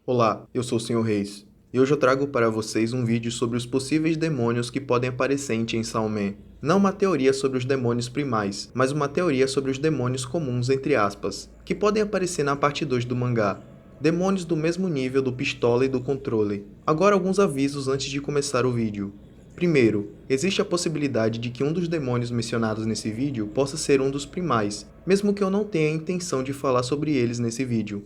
Olá, eu sou o Sr. Reis, e hoje eu trago para vocês um vídeo sobre os possíveis demônios que podem aparecer em Chainsaw Man. Não uma teoria sobre os demônios primais, mas uma teoria sobre os demônios comuns entre aspas, que podem aparecer na parte 2 do mangá. Demônios do mesmo nível do Pistola e do Controle. Agora alguns avisos antes de começar o vídeo. Primeiro, existe a possibilidade de que um dos demônios mencionados nesse vídeo possa ser um dos primais, mesmo que eu não tenha a intenção de falar sobre eles nesse vídeo.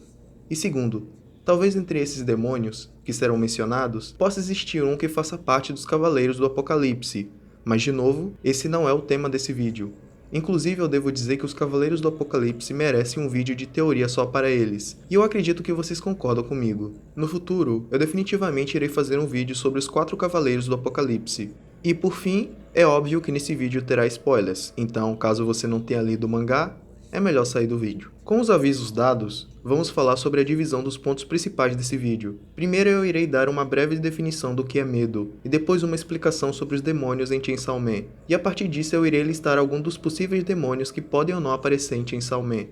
E segundo, talvez entre esses demônios, que serão mencionados, possa existir um que faça parte dos Cavaleiros do Apocalipse, mas de novo, esse não é o tema desse vídeo. Inclusive eu devo dizer que os Cavaleiros do Apocalipse merecem um vídeo de teoria só para eles, e eu acredito que vocês concordam comigo. No futuro, eu definitivamente irei fazer um vídeo sobre os 4 Cavaleiros do Apocalipse. E por fim, é óbvio que nesse vídeo terá spoilers, então caso você não tenha lido o mangá, é melhor sair do vídeo. Com os avisos dados, vamos falar sobre a divisão dos pontos principais desse vídeo. Primeiro eu irei dar uma breve definição do que é medo, e depois uma explicação sobre os demônios em Chainsaw Man, e a partir disso eu irei listar alguns dos possíveis demônios que podem ou não aparecer em Chainsaw Man.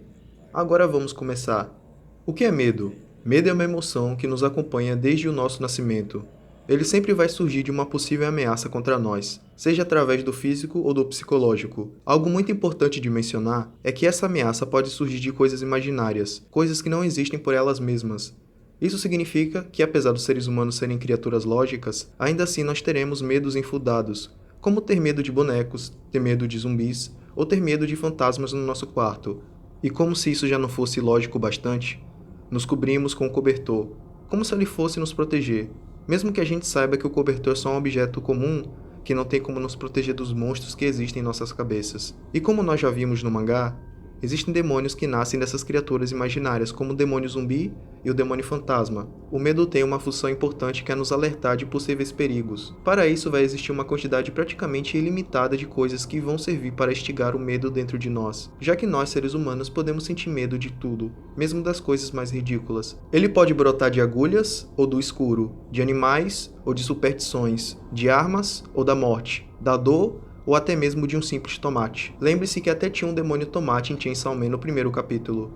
Agora vamos começar. O que é medo? Medo é uma emoção que nos acompanha desde o nosso nascimento. Ele sempre vai surgir de uma possível ameaça contra nós, seja através do físico ou do psicológico. Algo muito importante de mencionar é que essa ameaça pode surgir de coisas imaginárias, coisas que não existem por elas mesmas. Isso significa que, apesar dos seres humanos serem criaturas lógicas, ainda assim nós teremos medos infundados, como ter medo de bonecos, ter medo de zumbis ou ter medo de fantasmas no nosso quarto. E como se isso já não fosse lógico bastante, nos cobrimos com um cobertor, como se ele fosse nos proteger. Mesmo que a gente saiba que o cobertor é só um objeto comum, que não tem como nos proteger dos monstros que existem em nossas cabeças. E como nós já vimos no mangá, existem demônios que nascem dessas criaturas imaginárias, como o demônio zumbi e o demônio fantasma. O medo tem uma função importante que é nos alertar de possíveis perigos. Para isso vai existir uma quantidade praticamente ilimitada de coisas que vão servir para instigar o medo dentro de nós, já que nós, seres humanos, podemos sentir medo de tudo, mesmo das coisas mais ridículas. Ele pode brotar de agulhas ou do escuro, de animais ou de superstições, de armas ou da morte, da dor ou até mesmo de um simples tomate. Lembre-se que até tinha um demônio tomate em Chainsaw Man no primeiro capítulo.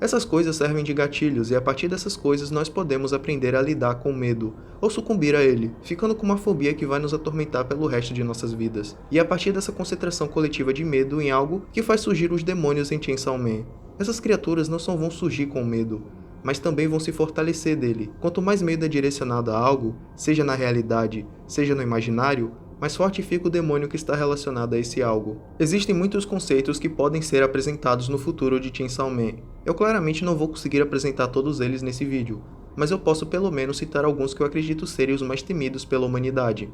Essas coisas servem de gatilhos e a partir dessas coisas nós podemos aprender a lidar com o medo, ou sucumbir a ele, ficando com uma fobia que vai nos atormentar pelo resto de nossas vidas. E a partir dessa concentração coletiva de medo em algo que faz surgir os demônios em Chainsaw Man. Essas criaturas não só vão surgir com medo, mas também vão se fortalecer dele. Quanto mais medo é direcionado a algo, seja na realidade, seja no imaginário, mais forte fica o demônio que está relacionado a esse algo. Existem muitos conceitos que podem ser apresentados no futuro de Chainsaw Man. Eu claramente não vou conseguir apresentar todos eles nesse vídeo, mas eu posso pelo menos citar alguns que eu acredito serem os mais temidos pela humanidade.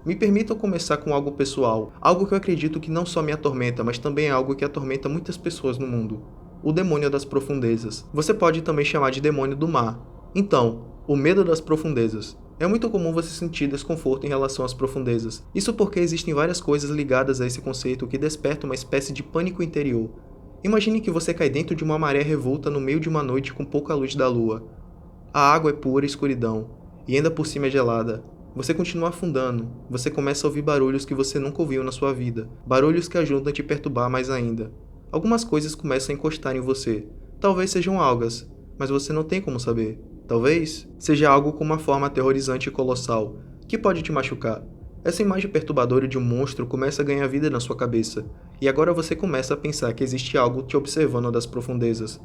Me permitam começar com algo pessoal, algo que eu acredito que não só me atormenta, mas também é algo que atormenta muitas pessoas no mundo. O demônio das profundezas. Você pode também chamar de demônio do mar. Então, o medo das profundezas. É muito comum você sentir desconforto em relação às profundezas. Isso porque existem várias coisas ligadas a esse conceito que despertam uma espécie de pânico interior. Imagine que você cai dentro de uma maré revolta no meio de uma noite com pouca luz da lua. A água é pura escuridão, e ainda por cima é gelada. Você continua afundando, você começa a ouvir barulhos que você nunca ouviu na sua vida, barulhos que ajudam a te perturbar mais ainda. Algumas coisas começam a encostar em você. Talvez sejam algas, mas você não tem como saber. Talvez seja algo com uma forma aterrorizante e colossal, que pode te machucar. Essa imagem perturbadora de um monstro começa a ganhar vida na sua cabeça, e agora você começa a pensar que existe algo te observando das profundezas.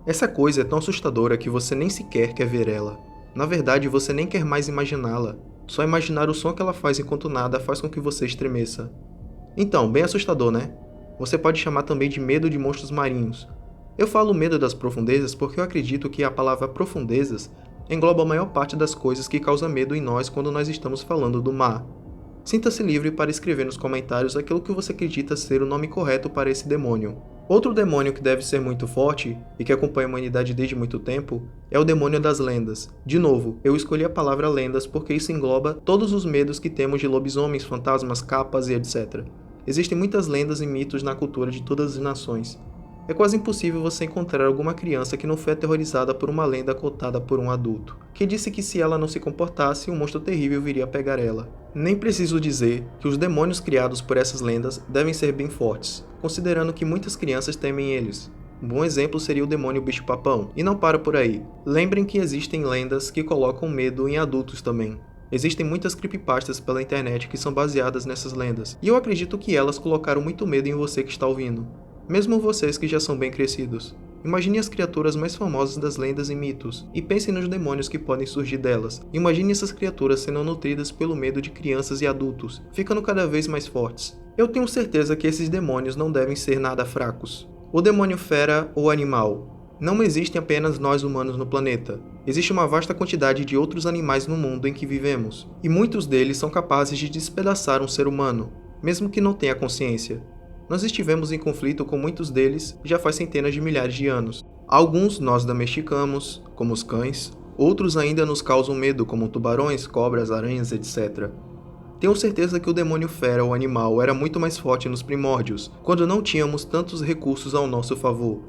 Essa coisa é tão assustadora que você nem sequer quer ver ela. Na verdade, você nem quer mais imaginá-la. Só imaginar o som que ela faz enquanto nada faz com que você estremeça. Então, bem assustador, né? Você pode chamar também de medo de monstros marinhos. Eu falo medo das profundezas porque eu acredito que a palavra profundezas engloba a maior parte das coisas que causa medo em nós quando nós estamos falando do mar. Sinta-se livre para escrever nos comentários aquilo que você acredita ser o nome correto para esse demônio. Outro demônio que deve ser muito forte e que acompanha a humanidade desde muito tempo é o demônio das lendas. De novo, eu escolhi a palavra lendas porque isso engloba todos os medos que temos de lobisomens, fantasmas, capas e etc. Existem muitas lendas e mitos na cultura de todas as nações. É quase impossível você encontrar alguma criança que não foi aterrorizada por uma lenda contada por um adulto, que disse que se ela não se comportasse, um monstro terrível viria pegar ela. Nem preciso dizer que os demônios criados por essas lendas devem ser bem fortes, considerando que muitas crianças temem eles. Um bom exemplo seria o demônio bicho-papão. E não para por aí. Lembrem que existem lendas que colocam medo em adultos também. Existem muitas creepypastas pela internet que são baseadas nessas lendas, e eu acredito que elas colocaram muito medo em você que está ouvindo, mesmo vocês que já são bem crescidos. Imagine as criaturas mais famosas das lendas e mitos, e pensem nos demônios que podem surgir delas. Imagine essas criaturas sendo nutridas pelo medo de crianças e adultos, ficando cada vez mais fortes. Eu tenho certeza que esses demônios não devem ser nada fracos. O demônio fera ou animal. Não existem apenas nós humanos no planeta. Existe uma vasta quantidade de outros animais no mundo em que vivemos, e muitos deles são capazes de despedaçar um ser humano, mesmo que não tenha consciência. Nós estivemos em conflito com muitos deles já faz centenas de milhares de anos. Alguns nós domesticamos, como os cães, outros ainda nos causam medo, como tubarões, cobras, aranhas, etc. Tenho certeza que o demônio fera ou animal era muito mais forte nos primórdios, quando não tínhamos tantos recursos ao nosso favor.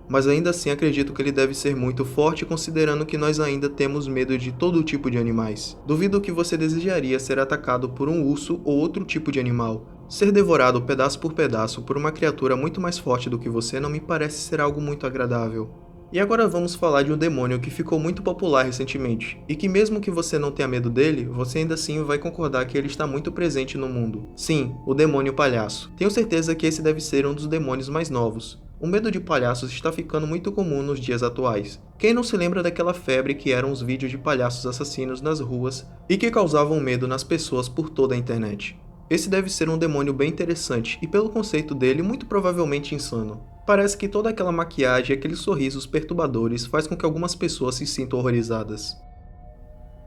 Mas ainda assim acredito que ele deve ser muito forte considerando que nós ainda temos medo de todo tipo de animais. Duvido que você desejaria ser atacado por um urso ou outro tipo de animal. Ser devorado pedaço por pedaço por uma criatura muito mais forte do que você não me parece ser algo muito agradável. E agora vamos falar de um demônio que ficou muito popular recentemente, e que mesmo que você não tenha medo dele, você ainda assim vai concordar que ele está muito presente no mundo. Sim, o demônio palhaço. Tenho certeza que esse deve ser um dos demônios mais novos. O medo de palhaços está ficando muito comum nos dias atuais. Quem não se lembra daquela febre que eram os vídeos de palhaços assassinos nas ruas e que causavam medo nas pessoas por toda a internet? Esse deve ser um demônio bem interessante e, pelo conceito dele, muito provavelmente insano. Parece que toda aquela maquiagem e aqueles sorrisos perturbadores faz com que algumas pessoas se sintam horrorizadas.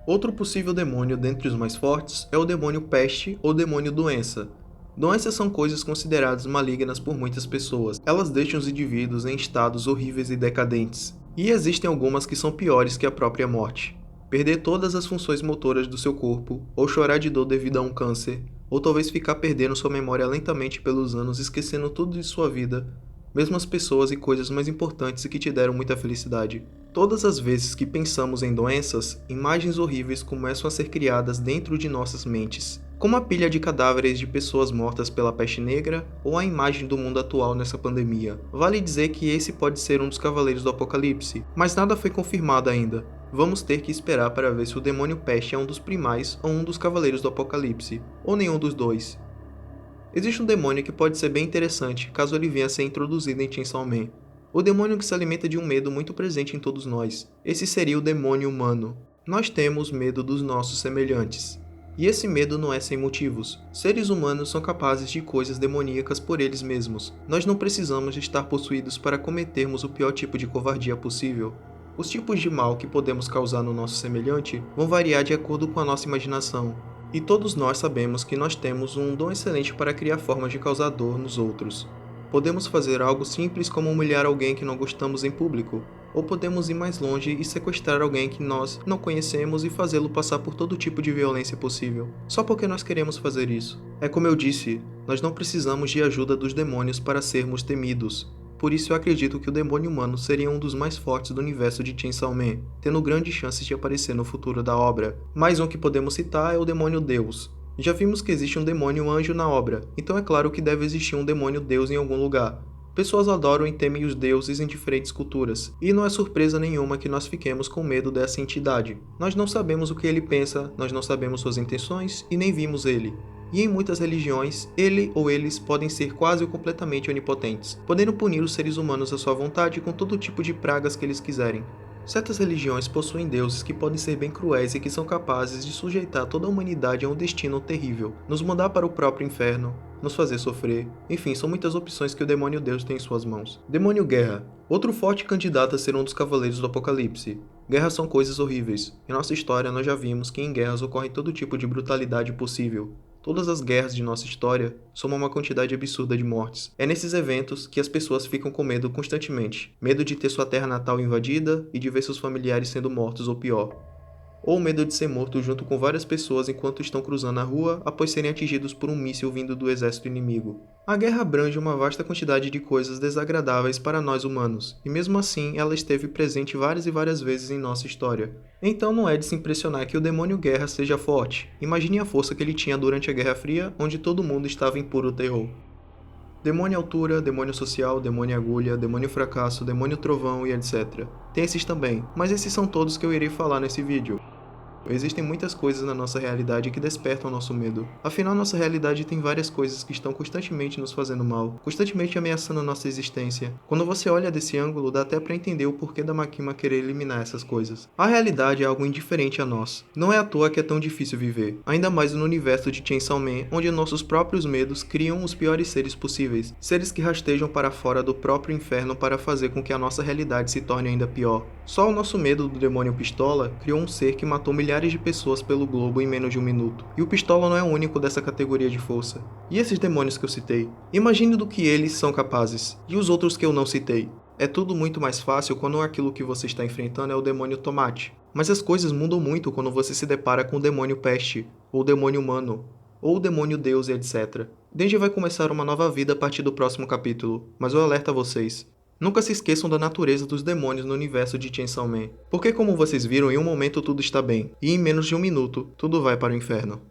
Outro possível demônio dentre os mais fortes é o demônio peste ou demônio doença. Doenças são coisas consideradas malignas por muitas pessoas. Elas deixam os indivíduos em estados horríveis e decadentes. E existem algumas que são piores que a própria morte. Perder todas as funções motoras do seu corpo, ou chorar de dor devido a um câncer, ou talvez ficar perdendo sua memória lentamente pelos anos, esquecendo tudo de sua vida, mesmo as pessoas e coisas mais importantes e que te deram muita felicidade. Todas as vezes que pensamos em doenças, imagens horríveis começam a ser criadas dentro de nossas mentes, como a pilha de cadáveres de pessoas mortas pela peste negra ou a imagem do mundo atual nessa pandemia. Vale dizer que esse pode ser um dos Cavaleiros do Apocalipse, mas nada foi confirmado ainda. Vamos ter que esperar para ver se o demônio peste é um dos primais ou um dos Cavaleiros do Apocalipse, ou nenhum dos dois. Existe um demônio que pode ser bem interessante caso ele venha a ser introduzido em Chainsaw Man. O demônio que se alimenta de um medo muito presente em todos nós. Esse seria o demônio humano. Nós temos medo dos nossos semelhantes. E esse medo não é sem motivos. Seres humanos são capazes de coisas demoníacas por eles mesmos. Nós não precisamos de estar possuídos para cometermos o pior tipo de covardia possível. Os tipos de mal que podemos causar no nosso semelhante vão variar de acordo com a nossa imaginação. E todos nós sabemos que nós temos um dom excelente para criar formas de causar dor nos outros. Podemos fazer algo simples como humilhar alguém que não gostamos em público, ou podemos ir mais longe e sequestrar alguém que nós não conhecemos e fazê-lo passar por todo tipo de violência possível, só porque nós queremos fazer isso. É como eu disse, nós não precisamos de ajuda dos demônios para sermos temidos. Por isso eu acredito que o demônio humano seria um dos mais fortes do universo de Chainsaw Man, tendo grandes chances de aparecer no futuro da obra. Mais um que podemos citar é o demônio Deus. Já vimos que existe um demônio anjo na obra, então é claro que deve existir um demônio Deus em algum lugar. Pessoas adoram e temem os deuses em diferentes culturas, e não é surpresa nenhuma que nós fiquemos com medo dessa entidade. Nós não sabemos o que ele pensa, nós não sabemos suas intenções e nem vimos ele. E em muitas religiões, ele ou eles podem ser quase ou completamente onipotentes, podendo punir os seres humanos à sua vontade com todo tipo de pragas que eles quiserem. Certas religiões possuem deuses que podem ser bem cruéis e que são capazes de sujeitar toda a humanidade a um destino terrível, nos mandar para o próprio inferno, nos fazer sofrer, enfim, são muitas opções que o demônio Deus tem em suas mãos. Demônio Guerra. Outro forte candidato a ser um dos Cavaleiros do Apocalipse. Guerras são coisas horríveis. Em nossa história nós já vimos que em guerras ocorre todo tipo de brutalidade possível. Todas as guerras de nossa história somam uma quantidade absurda de mortes. É nesses eventos que as pessoas ficam com medo constantemente. Medo de ter sua terra natal invadida e de ver seus familiares sendo mortos ou pior. Ou medo de ser morto junto com várias pessoas enquanto estão cruzando a rua após serem atingidos por um míssil vindo do exército inimigo. A guerra abrange uma vasta quantidade de coisas desagradáveis para nós humanos, e mesmo assim ela esteve presente várias e várias vezes em nossa história. Então não é de se impressionar que o demônio Guerra seja forte. Imagine a força que ele tinha durante a Guerra Fria, onde todo mundo estava em puro terror. Demônio altura, demônio social, demônio agulha, demônio fracasso, demônio trovão e etc. Tem esses também, mas esses são todos que eu irei falar nesse vídeo. Existem muitas coisas na nossa realidade que despertam nosso medo. Afinal, nossa realidade tem várias coisas que estão constantemente nos fazendo mal, constantemente ameaçando a nossa existência. Quando você olha desse ângulo, dá até pra entender o porquê da Makima querer eliminar essas coisas. A realidade é algo indiferente a nós. Não é à toa que é tão difícil viver, ainda mais no universo de Chainsaw Man, onde nossos próprios medos criam os piores seres possíveis, seres que rastejam para fora do próprio inferno para fazer com que a nossa realidade se torne ainda pior. Só o nosso medo do demônio Pistola criou um ser que matou milhares de pessoas pelo globo em menos de um minuto. E o Pistola não é o único dessa categoria de força. E esses demônios que eu citei? Imagine do que eles são capazes. E os outros que eu não citei? É tudo muito mais fácil quando aquilo que você está enfrentando é o demônio Tomate. Mas as coisas mudam muito quando você se depara com o demônio Peste, ou o demônio Humano, ou o demônio Deus e etc. Denji vai começar uma nova vida a partir do próximo capítulo, mas eu alerto a vocês. Nunca se esqueçam da natureza dos demônios no universo de Chainsaw Man, porque como vocês viram, em um momento tudo está bem, e em menos de um minuto, tudo vai para o inferno.